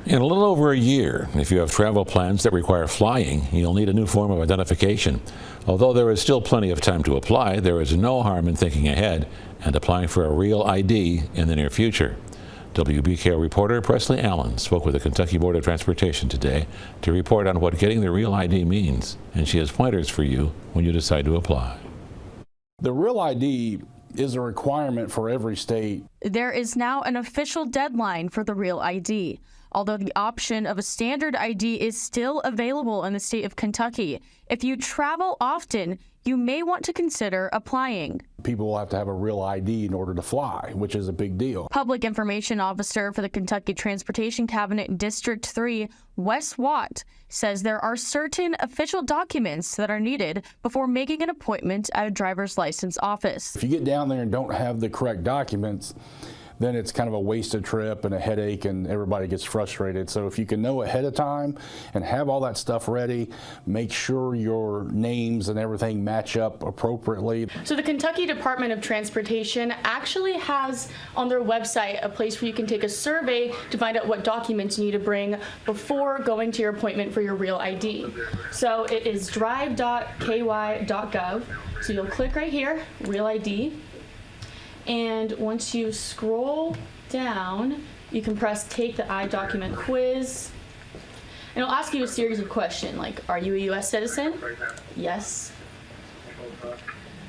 In a little over a year, if you have travel plans that require flying, you'll need a new form of identification. Although there is still plenty of time to apply, there is no harm in thinking ahead and applying for a real ID in the near future. WBKO reporter Presley Allen spoke with the Kentucky Board of Transportation today to report on what getting the real ID means, and she has pointers for you when you decide to apply. The real ID is a requirement for every state. There is now an official deadline for the real ID. Although the option of a standard ID is still available in the state of Kentucky, if you travel often, you may want to consider applying. People will have to have a real ID in order to fly, which is a big deal. Public Information Officer for the Kentucky Transportation Cabinet District 3, Wes Watt, says there are certain official documents that are needed before making an appointment at a driver's license office. If you get down there and don't have the correct documents, then it's kind of a wasted trip and a headache, and everybody gets frustrated. So if you can know ahead of time and have all that stuff ready, make sure your names and everything match up appropriately. So the Kentucky Department of Transportation actually has on their website a place where you can take a survey to find out what documents you need to bring before going to your appointment for your real ID. So it is drive.ky.gov. So you'll click right here, Real ID. And once you scroll down, you can press Take the iDocument quiz. And it'll ask you a series of questions like, are you a U.S. citizen? Yes.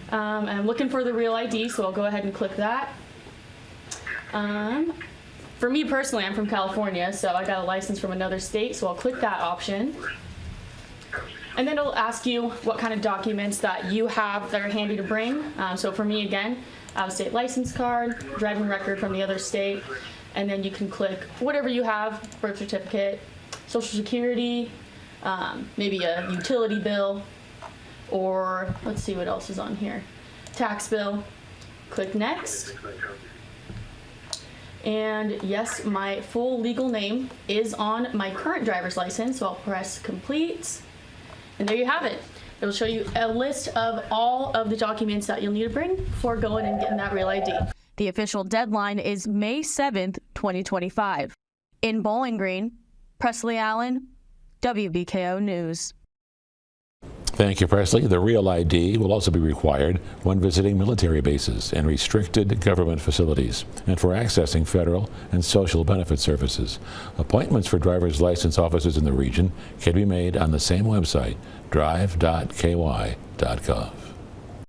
And I'm looking for the real ID, so I'll go ahead and click that. For me personally, I'm from California, so I got a license from another state, so I'll click that option. And then it'll ask you what kind of documents that you have that are handy to bring. So for me, again, out-of-state license card, driving record from the other state, and then you can click whatever you have, birth certificate, social security, maybe a utility bill, or let's see what else is on here, tax bill. Click next. And yes, my full legal name is on my current driver's license, so I'll press complete. And there you have it. It'll show you a list of all of the documents that you'll need to bring before going and getting that real ID. The official deadline is May 7th, 2025. In Bowling Green, Presley Allen, WBKO News. Thank you, Presley. The real ID will also be required when visiting military bases and restricted government facilities and for accessing federal and social benefit services. Appointments for driver's license offices in the region can be made on the same website, drive.ky.gov.